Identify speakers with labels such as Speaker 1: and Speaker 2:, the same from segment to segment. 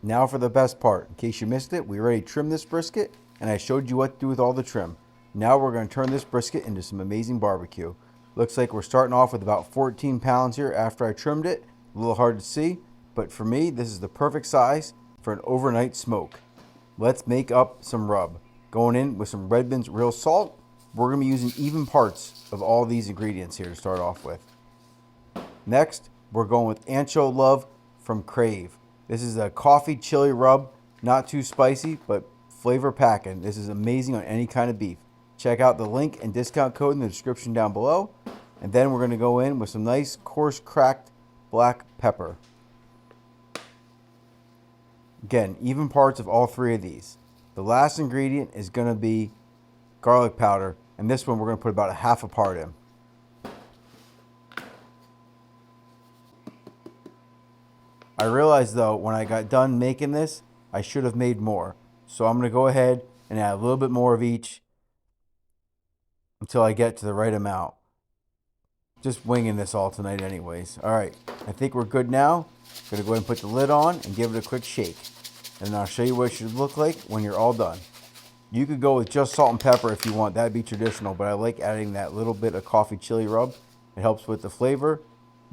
Speaker 1: Now for the best part. In case you missed it, we already trimmed this brisket and I showed you what to do with all the trim. Now we're going to turn this brisket into some amazing barbecue. Looks like we're starting off with about 14 pounds here after I trimmed it. A little hard to see, but for me, this is the perfect size for an overnight smoke. Let's make up some rub. Going in with some Redmond's real salt. We're going to be using even parts of all these ingredients here to start off with. Next, we're going with Ancho Love from Crave. This is a coffee chili rub, not too spicy, but flavor packing. This is amazing on any kind of beef. Check out the link and discount code in the description down below. And then we're going to go in with some nice coarse cracked black pepper. Again, even parts of all three of these. The last ingredient is going to be garlic powder, and this one we're going to put about a half a part in. I realized though, when I got done making this, I should have made more. So I'm going to go ahead and add a little bit more of each until I get to the right amount. Just winging this all tonight anyways. Alright, I think we're good now. I'm going to go ahead and put the lid on and give it a quick shake. And I'll show you what it should look like when you're all done. You could go with just salt and pepper if you want. That'd be traditional, but I like adding that little bit of coffee chili rub. It helps with the flavor,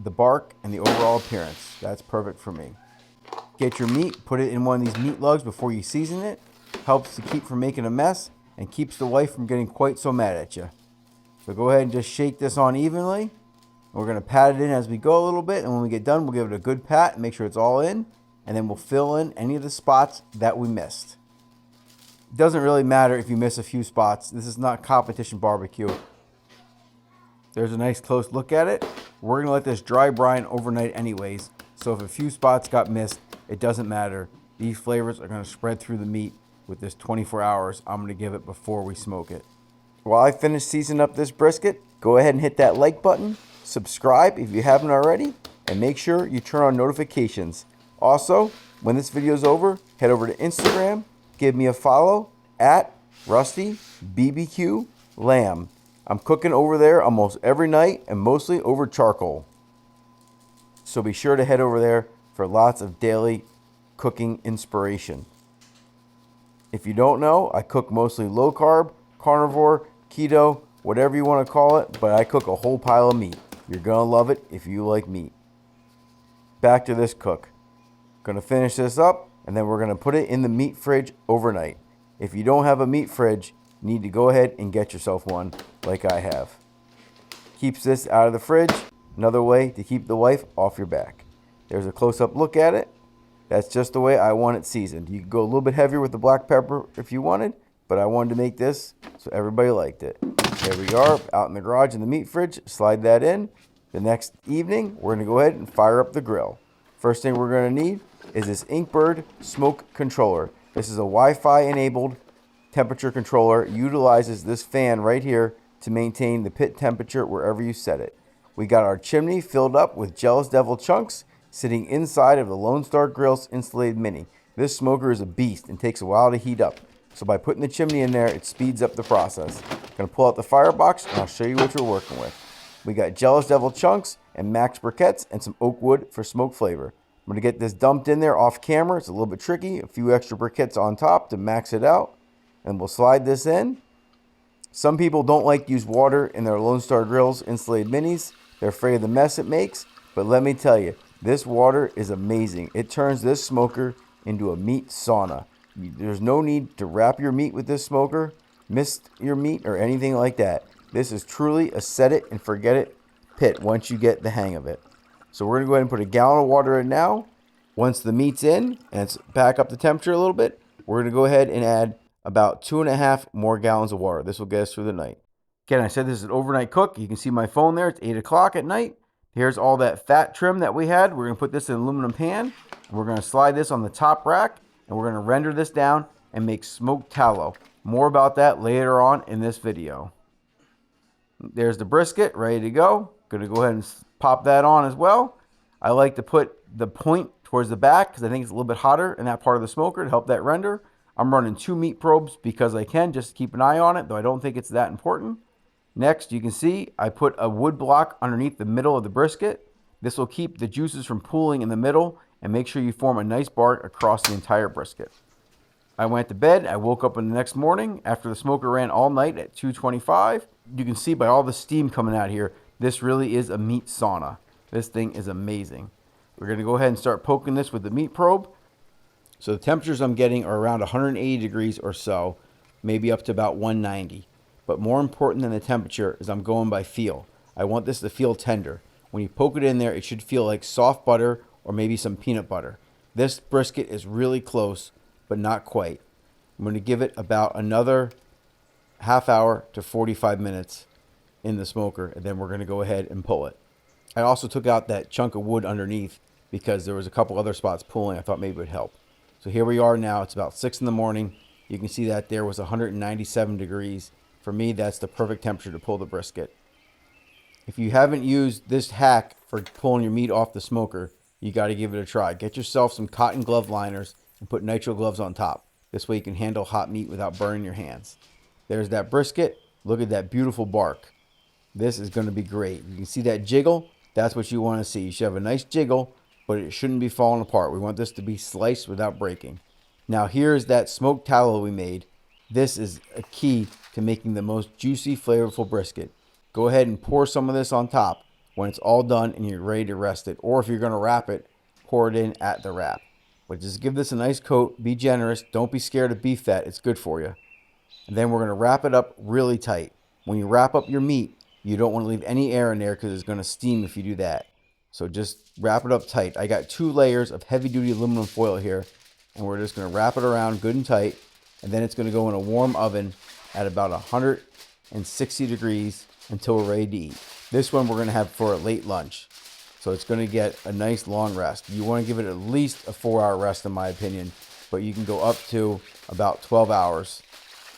Speaker 1: the bark, and the overall appearance. That's perfect for me. Get your meat, put it in one of these meat lugs before you season it. Helps to keep from making a mess and keeps the wife from getting quite so mad at you. So go ahead and just shake this on evenly. We're going to pat it in as we go a little bit, and when we get done, we'll give it a good pat and make sure it's all in, and then we'll fill in any of the spots that we missed. It doesn't really matter if you miss a few spots. This is not competition barbecue. There's a nice close look at it. We're going to let this dry brine overnight anyways, so if a few spots got missed, it doesn't matter. These flavors are going to spread through the meat with this 24 hours I'm going to give it before we smoke it. While I finish seasoning up this brisket, go ahead and hit that like button, subscribe if you haven't already, and make sure you turn on notifications. Also, when this video is over, head over to Instagram, give me a follow at RustyBBQLamb. I'm cooking over there almost every night and mostly over charcoal. So be sure to head over there for lots of daily cooking inspiration. If you don't know, I cook mostly low carb, carnivore, keto, whatever you want to call it, but I cook a whole pile of meat. You're going to love it if you like meat. Back to this cook. Going to finish this up, and then we're going to put it in the meat fridge overnight. If you don't have a meat fridge, you need to go ahead and get yourself one like I have. Keeps this out of the fridge. Another way to keep the wife off your back. There's a close-up look at it. That's just the way I want it seasoned. You could go a little bit heavier with the black pepper if you wanted, but I wanted to make this so everybody liked it. There we are, out in the garage in the meat fridge. Slide that in. The next evening, we're going to go ahead and fire up the grill. First thing we're going to need is this INKBORD smoke controller. This is a Wi-Fi enabled temperature controller. It utilizes this fan right here to maintain the pit temperature wherever you set it. We got our chimney filled up with Jealous Devil Chunx sitting inside of the Lone Star Grillz Insulated Mini. This smoker is a beast and takes a while to heat up. So by putting the chimney in there, it speeds up the process. Going to pull out the firebox and I'll show you what you're working with. We got Jealous Devil Chunx and Max Briquettes and some oak wood for smoke flavor. I'm going to get this dumped in there off camera. It's a little bit tricky. A few extra briquettes on top to max it out. And we'll slide this in. Some people don't like to use water in their Lone Star Grillz Insulated Minis. They're afraid of the mess it makes. But let me tell you, this water is amazing. It turns this smoker into a meat sauna. There's no need to wrap your meat with this smoker, mist your meat, or anything like that. This is truly a set it and forget it pit once you get the hang of it. So we're going to go ahead and put a gallon of water in now. Once the meat's in and it's back up the temperature a little bit, we're going to go ahead and add about 2.5 more gallons of water. This will get us through the night. Again, I said this is an overnight cook. You can see my phone there. It's 8 o'clock at night. Here's all that fat trim that we had. We're going to put this in an aluminum pan. We're going to slide this on the top rack, and we're going to render this down and make smoked tallow. More about that later on in this video. There's the brisket ready to go. Going to go ahead and pop that on as well. I like to put the point towards the back because I think it's a little bit hotter in that part of the smoker to help that render. I'm running 2 meat probes because I can, just to keep an eye on it, though I don't think it's that important. Next, you can see I put a wood block underneath the middle of the brisket. This will keep the juices from pooling in the middle and make sure you form a nice bark across the entire brisket. I went to bed. I woke up in the next morning after the smoker ran all night at 225. You can see by all the steam coming out here, this really is a meat sauna. This thing is amazing. We're going to go ahead and start poking this with the meat probe. So the temperatures I'm getting are around 180 degrees or so, maybe up to about 190. But more important than the temperature is I'm going by feel. I want this to feel tender. When you poke it in there, it should feel like soft butter or maybe some peanut butter. This brisket is really close, but not quite. I'm going to give it about another half hour to 45 minutes in the smoker, and then we're going to go ahead and pull it. I also took out that chunk of wood underneath because there was a couple other spots pulling. I thought maybe it would help. So here we are now. It's about 6 in the morning. You can see that there was 197 degrees. For me, that's the perfect temperature to pull the brisket. If you haven't used this hack for pulling your meat off the smoker, you got to give it a try. Get yourself some cotton glove liners and put nitrile gloves on top. This way you can handle hot meat without burning your hands. There's that brisket. Look at that beautiful bark. This is going to be great. You can see that jiggle. That's what you want to see. You should have a nice jiggle, but it shouldn't be falling apart. We want this to be sliced without breaking. Now here's that smoked tallow we made. This is a key to making the most juicy, flavorful brisket. Go ahead and pour some of this on top when it's all done and you're ready to rest it. Or if you're going to wrap it, pour it in at the wrap. But just give this a nice coat. Be generous. Don't be scared of beef fat. It's good for you. And then we're going to wrap it up really tight. When you wrap up your meat, you don't want to leave any air in there because it's going to steam if you do that. So just wrap it up tight. I got 2 layers of heavy-duty aluminum foil here, and we're just going to wrap it around good and tight, and then it's going to go in a warm oven at about 160 degrees until we're ready to eat. This one we're going to have for a late lunch, so it's going to get a nice long rest. You want to give it at least a 4-hour rest in my opinion, but you can go up to about 12 hours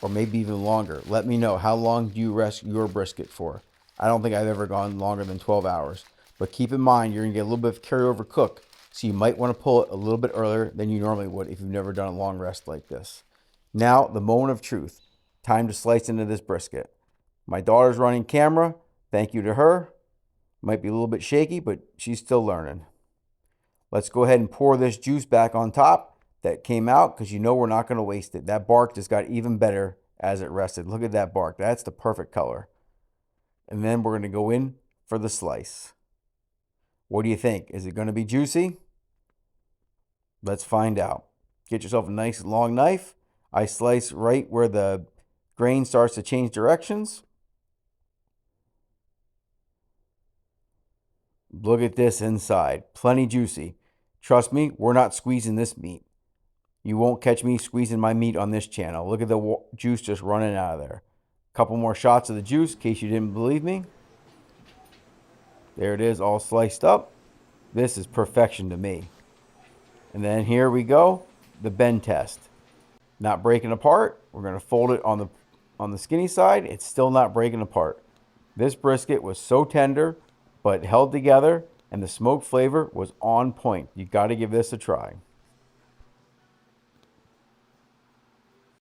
Speaker 1: or maybe even longer. Let me know, how long do you rest your brisket for? I don't think I've ever gone longer than 12 hours. But keep in mind, you're going to get a little bit of carryover cook. So you might want to pull it a little bit earlier than you normally would if you've never done a long rest like this. Now, the moment of truth. Time to slice into this brisket. My daughter's running camera. Thank you to her. Might be a little bit shaky, but she's still learning. Let's go ahead and pour this juice back on top that came out because you know we're not going to waste it. That bark just got even better as it rested. Look at that bark. That's the perfect color. And then we're going to go in for the slice. What do you think? Is it going to be juicy? Let's find out. Get yourself a nice long knife. I slice right where the grain starts to change directions. Look at this inside. Plenty juicy. Trust me, we're not squeezing this meat. You won't catch me squeezing my meat on this channel. Look at the juice just running out of there. Couple more shots of the juice in case you didn't believe me. There it is, all sliced up. This is perfection to me. And then here we go, the bend test. Not breaking apart. We're going to fold it on the skinny side. It's still not breaking apart. This brisket was so tender, but held together, and the smoke flavor was on point. You got to give this a try.